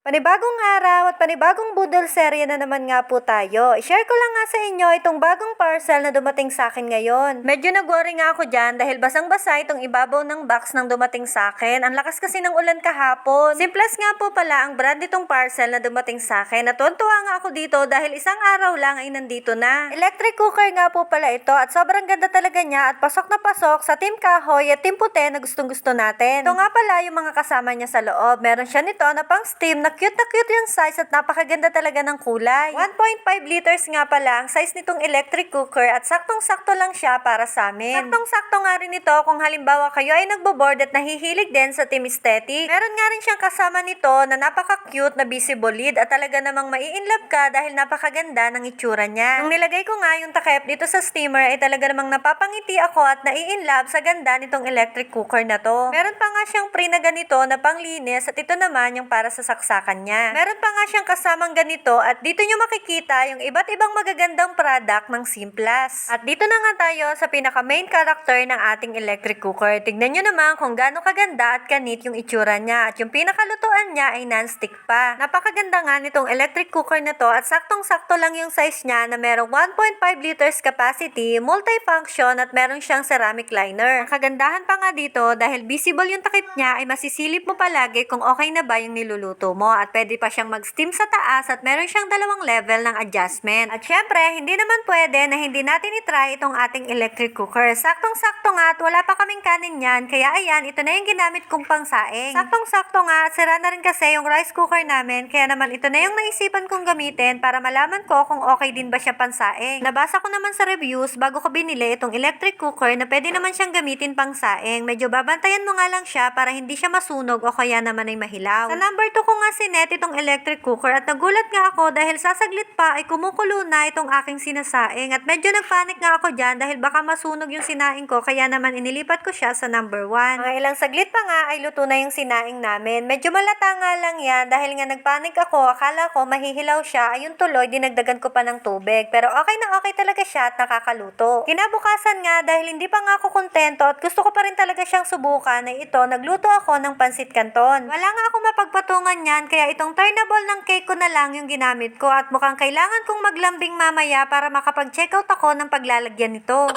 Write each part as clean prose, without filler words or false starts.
Panibagong araw at panibagong budol serye na naman nga po tayo. I-share ko lang nga sa inyo itong bagong parcel na dumating sa akin ngayon. Medyo nag-worry nga ako dyan dahil basang-basa itong ibabaw ng box nang dumating sa akin. Ang lakas kasi ng ulan kahapon. Simples nga po pala ang brand nitong parcel na dumating sa akin. Natuwa nga ako dito dahil isang araw lang ay nandito na. Electric cooker nga po pala ito at sobrang ganda talaga niya at pasok na pasok sa Team Kahoy at Team Puti na gustong-gusto natin. Ito nga pala yung mga kasama niya sa loob. Meron siya nito na pang steam na cute yung size at napakaganda talaga ng kulay. 1.5 liters nga pala ang size nitong electric cooker at saktong-sakto lang siya para sa amin. Saktong-sakto nga rin ito kung halimbawa kayo ay nagbo-board at nahihilig din sa team aesthetic. Meron nga rin siyang kasama nito na napaka-cute na visible lid at talaga namang mai-inlove ka dahil napakaganda ng itsura niya. Nung nilagay ko nga yung takip dito sa steamer ay talaga namang napapangiti ako at nai-inlove sa ganda nitong electric cooker na to. Meron pa nga siyang pre na ganito na panglinis at ito naman yung para sa saksakan niya. Meron pa nga siyang kasamang ganito at dito nyo makikita yung iba't ibang magagandang product ng Simplas. At dito na nga tayo sa pinaka main character ng ating electric cooker. Tignan nyo naman kung gaano kaganda at kanit yung itsura niya at yung pinakalutuan niya ay non-stick pa. Napakaganda nga nitong electric cooker na to at saktong-sakto lang yung size niya na merong 1.5 liters capacity, multifunction at meron siyang ceramic liner. Ang kagandahan pa nga dito dahil visible yung takip niya ay masisilip mo palagi kung okay na ba yung niluluto mo at pwede pa siyang mag-steam sa taas at meron siyang dalawang level ng adjustment. At syempre, hindi naman pwede na hindi natin itry itong ating electric cooker. Saktong-sakto nga at wala pa kaming kanin yan, kaya ayan, ito na yung ginamit kong pangsaing. Saktong-sakto nga at sira na rin kasi yung rice cooker namin, kaya naman ito na yung naisipan kong gamitin para malaman ko kung okay din ba siya pansaing. Nabasa ko naman sa reviews bago ko binili itong electric cooker na pwede naman siyang gamitin pangsaing. Medyo babantayan mo nga lang siya para hindi siya masunog o kaya naman ay mahilaw. Sa number 2 ko nga sinet itong electric cooker at nagulat nga ako dahil sasaglit pa ay kumukulo na itong aking sinasaing at medyo nagpanik nga ako dyan dahil baka masunog yung sinaing ko kaya naman inilipat ko siya sa number 1. Mga ilang saglit pa nga ay luto na yung sinaing namin. Medyo malata nga lang yan dahil nga nagpanik ako, akala ko mahihilaw siya, ayun tuloy dinagdagan ko pa ng tubig pero okay na okay talaga siya at nakakaluto. Kinabukasan nga dahil hindi pa nga ako kontento at gusto ko pa rin talaga siyang subukan ay ito nagluto ako ng pansit canton. Wala nga ako mapagpatungan yan kaya itong turnable ng cake ko na lang yung ginamit ko at mukhang kailangan kong maglambing mamaya para makapag-checkout ako ng paglalagyan nito.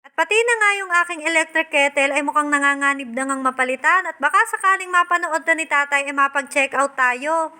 At pati na nga yung aking electric kettle ay mukhang nanganganib na ngang mapalitan at baka sakaling mapanood na ni tatay ay mapag-checkout tayo.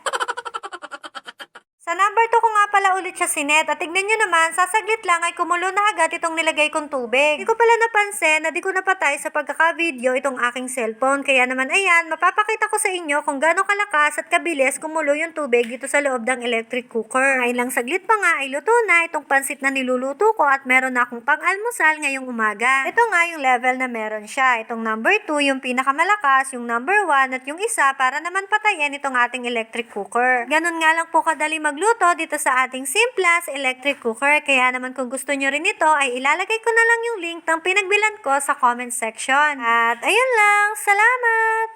Sa number 2 ko nga pala ulit siya sinet at tignan nyo naman, sasaglit lang ay kumulo na agad itong nilagay kong tubig. Hindi ko pala napansin na di ko napatay sa pagkaka-video itong aking cellphone. Kaya naman ayan, mapapakita ko sa inyo kung gaano kalakas at kabilis kumulo yung tubig dito sa loob ng electric cooker. Ay lang saglit pa nga ay luto na itong pansit na niluluto ko at meron na akong pang-almusal ngayong umaga. Ito nga yung level na meron siya. Itong number 2 yung pinakamalakas, yung number 1 at yung isa para naman patayin itong ating electric cooker. Ganun nga lang po kadali magluto dito sa ating Simplas electric cooker. Kaya naman kung gusto nyo rin ito ay ilalagay ko na lang yung link ng pinagbilan ko sa comment section. At ayun lang, salamat!